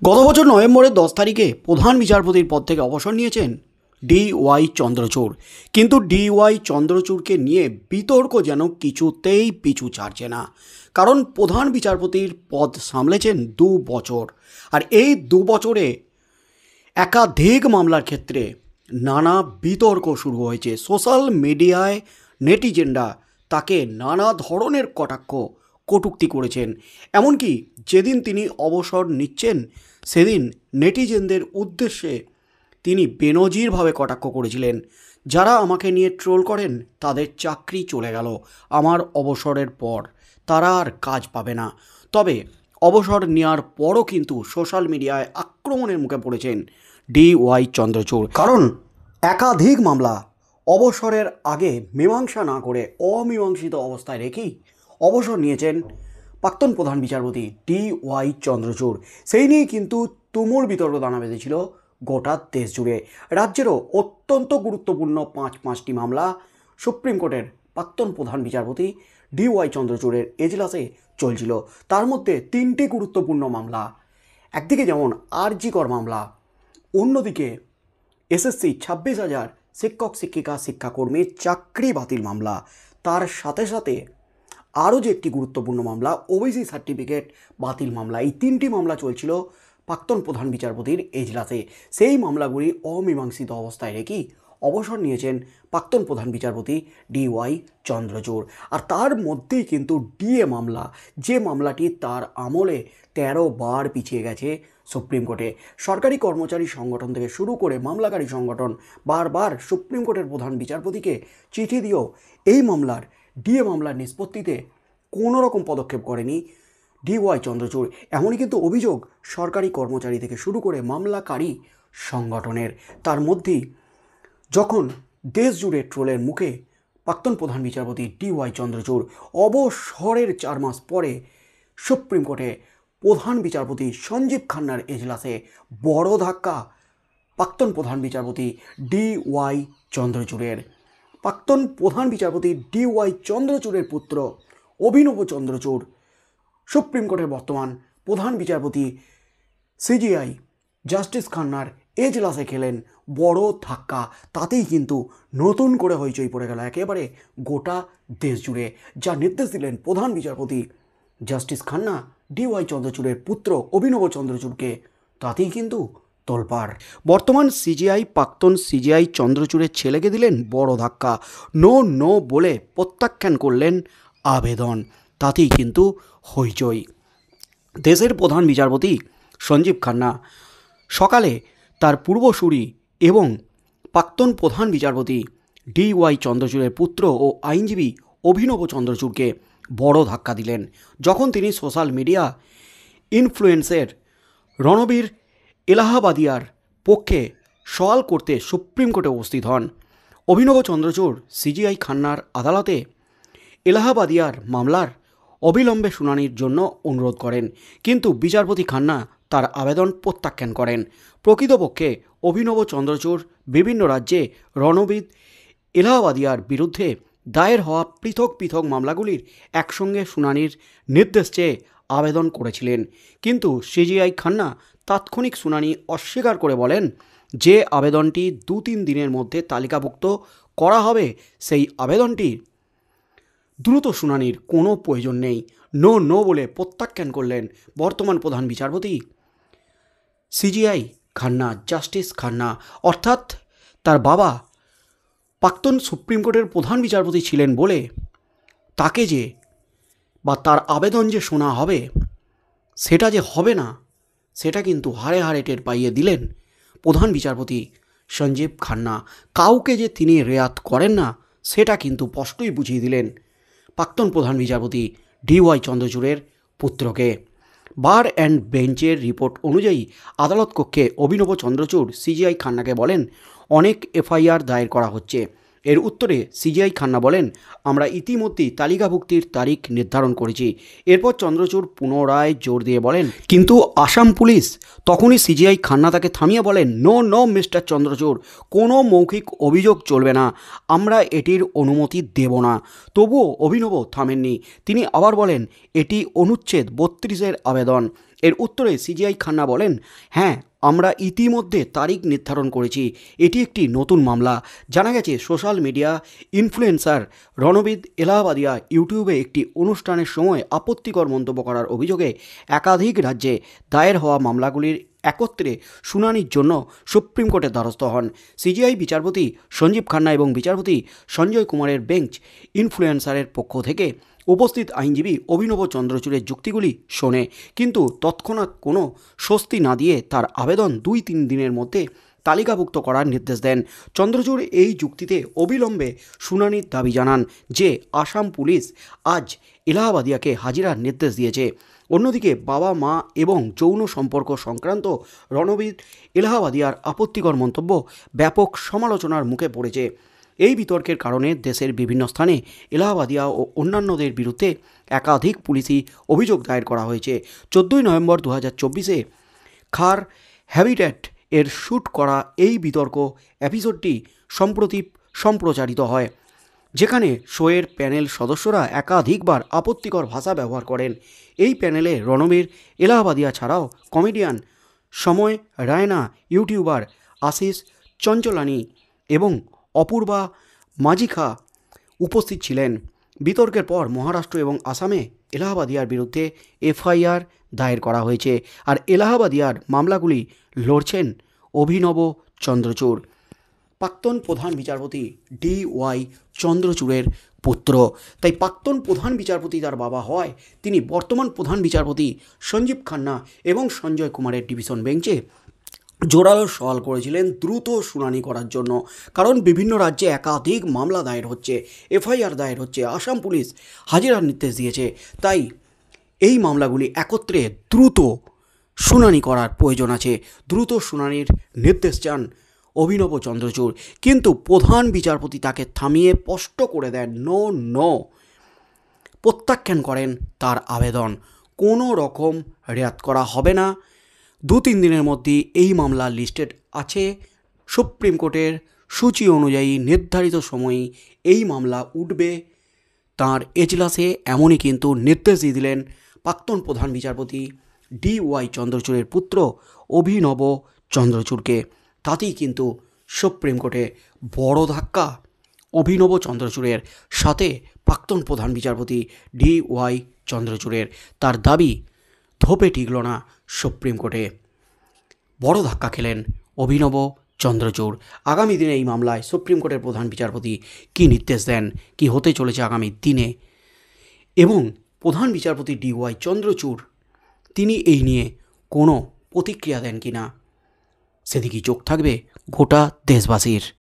গত বছর নভেম্বরের 10 তারিখে প্রধান বিচারপতির পদ থেকে অবসর নিয়েছেন DY চন্দ্রচূড়। কিন্তু DY চন্দ্রচূড়কে নিয়ে বিতর্ক যেন কিছুতেই পিছু ছাড়ছে না, কারণ প্রধান বিচারপতির পদ সামলেছেন 2 বছর। আর এই 2 বছরে একাধিক মামলার ক্ষেত্রে নানা বিতর্ক শুরু হয়েছে। সোশ্যাল মিডিয়ায় নেটিজেনরা তাকে নানা ধরনের কটূক্তি করেছেন। এমনকি যেদিন তিনি অবসর নিচ্ছেন সেদিন নেটিজেনদের উদ্দেশ্যে তিনি বেনজিরভাবে কটাক্ষ করেছিলেন, যারা আমাকে নিয়ে ট্রোল করেন তাদের চাকরি চলে গেল আমার অবসরের পর, তারা আর কাজ পাবে না। তবে অবসর নেওয়ার পরও কিন্তু সোশ্যাল মিডিয়ায় আক্রমণের মুখে পড়েছেন DY চন্দ্রচূড়, কারণ একাধিক মামলা অবসরের আগে মীমাংসা না করে অমীমাংসিত অবস্থায় রেখেই অবসর নিয়েছেন প্রাক্তন প্রধান বিচারপতি DY চন্দ্রচূড়। সেই নিয়ে কিন্তু তুমুল বিতর্ক দানা বেঁধেছিল গোটা দেশ জুড়ে। রাজ্যেরও অত্যন্ত গুরুত্বপূর্ণ পাঁচটি মামলা সুপ্রিম কোর্টের প্রাক্তন প্রধান বিচারপতি DY চন্দ্রচূড়ের এজলাসে চলছিল। তার মধ্যে 3টি গুরুত্বপূর্ণ মামলা, একদিকে যেমন RG কর মামলা, অন্যদিকে SSC 26,000 শিক্ষক শিক্ষিকা শিক্ষাকর্মীর চাকরি বাতিল মামলা, তার সাথে সাথে আরও যে একটি গুরুত্বপূর্ণ মামলা OBC সার্টিফিকেট বাতিল মামলা। এই 3টি মামলা চলছিল প্রাক্তন প্রধান বিচারপতির এজলাসে। সেই মামলাগুলি অমীমাংসিত অবস্থায় রেখেই অবসর নিয়েছেন প্রাক্তন প্রধান বিচারপতি DY চন্দ্রচূড়। আর তার মধ্যেই কিন্তু DA মামলা, যে মামলাটি তার আমলে 13 বার পিছিয়ে গেছে সুপ্রিম কোর্টে। সরকারি কর্মচারী সংগঠন থেকে শুরু করে মামলাকারী সংগঠন বারবার সুপ্রিম কোর্টের প্রধান বিচারপতিকে চিঠি দিয়েও এই মামলার DA মামলার নিষ্পত্তিতে কোনো রকম পদক্ষেপ করেনি DY চন্দ্রচূড়। এমনই কিন্তু অভিযোগ সরকারি কর্মচারী থেকে শুরু করে মামলাকারী সংগঠনের। তার মধ্যেই যখন দেশ জুড়ে ট্রোলের মুখে প্রাক্তন প্রধান বিচারপতি DY চন্দ্রচূড় অবসরের 4 মাস পরে সুপ্রিম কোর্টে প্রধান বিচারপতি সঞ্জীব খান্নার এজলাসে বড় ধাক্কা প্রাক্তন প্রধান বিচারপতি DY চন্দ্রচূড়ের। প্রাক্তন প্রধান বিচারপতি DY চন্দ্রচূড়ের পুত্র অভিনব চন্দ্রচূড় সুপ্রিম কোর্টের বর্তমান প্রধান বিচারপতি CJI জাস্টিস খান্নার এজলাসে খেলেন বড় ধাক্কা। তাতেই কিন্তু নতুন করে হইচই পড়ে গেল একেবারে গোটা দেশ জুড়ে। যা নির্দেশ দিলেন প্রধান বিচারপতি জাস্টিস খান্না DY চন্দ্রচূড়ের পুত্র অভিনব চন্দ্রচূড়কে, তাতেই কিন্তু তোলপাড়। বর্তমান CJI প্রাক্তন CJI চন্দ্রচূড়ের ছেলেকে দিলেন বড় ধাক্কা। নো বলে প্রত্যাখ্যান করলেন আবেদন, তাতেই কিন্তু হইচই। দেশের প্রধান বিচারপতি সঞ্জীব খান্না সকালে তার পূর্বসূরি এবং প্রাক্তন প্রধান বিচারপতি DY চন্দ্রচূড়ের পুত্র ও আইনজীবী অভিনব চন্দ্রচূড়কে বড় ধাক্কা দিলেন, যখন তিনি সোশ্যাল মিডিয়া ইনফ্লুয়েন্সার রণবীর এলাহাবাদিয়ার পক্ষে সওয়াল করতে সুপ্রিম কোর্টে উপস্থিত হন। অভিনব চন্দ্রচূড় CJI খান্নার আদালতে এলাহাবাদিয়ার মামলার অবিলম্বে শুনানির জন্য অনুরোধ করেন, কিন্তু বিচারপতি খান্না তার আবেদন প্রত্যাখ্যান করেন। প্রকৃতপক্ষে অভিনব চন্দ্রচূড় বিভিন্ন রাজ্যে রণবীর এলাহাবাদিয়ার বিরুদ্ধে দায়ের হওয়া পৃথক মামলাগুলির একসঙ্গে শুনানির নির্দেশ চেয়ে আবেদন করেছিলেন, কিন্তু CJI খান্না তাৎক্ষণিক শুনানি অস্বীকার করে বলেন যে আবেদনটি 2-3 দিনের মধ্যে তালিকাভুক্ত করা হবে সেই আবেদনটি দ্রুত শুনানির কোনো প্রয়োজন নেই। নো বলে প্রত্যাখ্যান করলেন বর্তমান প্রধান বিচারপতি CJI খান্না, জাস্টিস খান্না। অর্থাৎ তার বাবা প্রাক্তন সুপ্রিম কোর্টের প্রধান বিচারপতি ছিলেন বলে তাকে যে বা তার আবেদন যে শোনা হবে সেটা যে হবে না, সেটা কিন্তু হাড়ে টের পাইয়ে দিলেন প্রধান বিচারপতি সঞ্জীব খান্না। কাউকে যে তিনি রেয়াত করেন না সেটা কিন্তু স্পষ্টই বুঝিয়ে দিলেন প্রাক্তন প্রধান বিচারপতি DY চন্দ্রচূড়ের পুত্রকে। বার অ্যান্ড বেঞ্চের রিপোর্ট অনুযায়ী আদালত কক্ষে অভিনব চন্দ্রচূড় CJI খান্নাকে বলেন, অনেক FIR দায়ের করা হচ্ছে, এর উত্তরে সিজিআই খান্না বলেন, আমরা ইতিমধ্যেই তালিকাভুক্তির তারিখ নির্ধারণ করেছি। এরপর চন্দ্রচূড় পুনরায় জোর দিয়ে বলেন, কিন্তু আসাম পুলিশ। তখনই সিজিআই খান্না তাকে থামিয়ে বলেন, নো নো মিস্টার চন্দ্রচূড়, কোনো মৌখিক অভিযোগ চলবে না, আমরা এটির অনুমতি দেব না। তবুও অভিনব থামেননি। তিনি আবার বলেন, এটি অনুচ্ছেদ 32-এর আবেদন। এর উত্তরে সিজিআই খান্না বলেন, হ্যাঁ, আমরা ইতিমধ্যে তারিখ নির্ধারণ করেছি। এটি একটি নতুন মামলা। জানা গেছে social media influencer Ranbir Allahbadia ইউটিউবে একটি অনুষ্ঠানের সময় আপত্তিকর মন্তব্য করার অভিযোগে একাধিক রাজ্যে দায়ের হওয়া মামলাগুলির একত্রে শুনানির জন্য সুপ্রিম কোর্টের দ্বারস্থ হন। সিজিআই বিচারপতি সঞ্জীব খান্না এবং বিচারপতি সঞ্জয় কুমারের বেঞ্চ ইনফ্লুয়েন্সারের পক্ষ থেকে উপস্থিত আইনজীবী অভিনব চন্দ্রচূড়ের যুক্তিগুলি শোনে, কিন্তু তৎক্ষণাৎ কোনো স্বস্তি না দিয়ে তার আবেদন 2-3 দিনের মধ্যে তালিকাভুক্ত করার নির্দেশ দেন। চন্দ্রচূড় এই যুক্তিতে অবিলম্বে শুনানির দাবি জানান যে আসাম পুলিশ আজ এলাহাবাদিয়াকে হাজিরার নির্দেশ দিয়েছে। অন্যদিকে বাবা মা এবং যৌন সম্পর্ক সংক্রান্ত রণবীর এলাহাবাদিয়ার আপত্তিকর মন্তব্য ব্যাপক সমালোচনার মুখে পড়েছে। এই বিতর্কের কারণে দেশের বিভিন্ন স্থানে এলাহাবাদিয়া ও অন্যান্যদের বিরুদ্ধে একাধিক পুলিশি অভিযোগ দায়ের করা হয়েছে। 14 নভেম্বর 2024 খার হ্যাবিট্যাট এর শ্যুট করা এই বিতর্ক এপিসোডটি সম্প্রতি সম্প্রচারিত হয়, যেখানে শোয়ের প্যানেল সদস্যরা একাধিকবার আপত্তিকর ভাষা ব্যবহার করেন। এই প্যানেলে রণবীর এলাহাবাদিয়া ছাড়াও কমেডিয়ান সময় রায়না, ইউটিউবার আশিস চঞ্চলানি এবং অপূর্বা মাজিখা উপস্থিত ছিলেন। বিতর্কের পর মহারাষ্ট্র এবং আসামে এলাহাবাদিয়ার বিরুদ্ধে এফআইআর দায়ের করা হয়েছে। আর এলাহাবাদিয়ার মামলাগুলি লড়ছেন অভিনব চন্দ্রচূড়, প্রাক্তন প্রধান বিচারপতি DY চন্দ্রচূড়ের পুত্র। তাই প্রাক্তন প্রধান বিচারপতি তার বাবা হয়, তিনি বর্তমান প্রধান বিচারপতি সঞ্জীব খান্না এবং সঞ্জয় কুমারের ডিভিশন বেঞ্চে জোরালো সওয়াল করেছিলেন দ্রুত শুনানি করার জন্য। কারণ বিভিন্ন রাজ্যে একাধিক মামলা দায়ের হচ্ছে, এফআইআর দায়ের হচ্ছে, আসাম পুলিশ হাজিরার নির্দেশ দিয়েছে। তাই এই মামলাগুলি একত্রে দ্রুত শুনানি করার প্রয়োজন আছে। দ্রুত শুনানির নির্দেশ চান অভিনব চন্দ্রচূড়, কিন্তু প্রধান বিচারপতি তাকে থামিয়ে স্পষ্ট করে দেন, নো নো, প্রত্যাখ্যান করেন তার আবেদন। কোনো রকম রেয়াত করা হবে না। 2-3 দিনের মধ্যে এই মামলা লিস্টেড আছে। সুপ্রিম কোর্টের সূচি অনুযায়ী নির্ধারিত সময়ে এই মামলা উঠবে তার এজলাসে, এমনই কিন্তু নির্দেশ দিয়ে দিলেন প্রাক্তন প্রধান বিচারপতি DY চন্দ্রচূড়ের পুত্র অভিনব চন্দ্রচূড়কে। তাতেই কিন্তু সুপ্রিম কোর্টে বড় ধাক্কা অভিনব চন্দ্রচূড়ের সাথে প্রাক্তন প্রধান বিচারপতি DY চন্দ্রচূড়ের। তার দাবি ধোপে টিকল না সুপ্রিম কোর্টে। বড় ধাক্কা খেলেন অভিনব চন্দ্রচূড়। আগামী দিনে এই মামলায় সুপ্রিম কোর্টের প্রধান বিচারপতি কী নির্দেশ দেন, কি হতে চলেছে আগামী দিনে, এবং প্রধান বিচারপতি DY চন্দ্রচূড় তিনি এই নিয়ে কোনো প্রতিক্রিয়া দেন কি না, সেদিকেই চোখ থাকবে গোটা দেশবাসীর।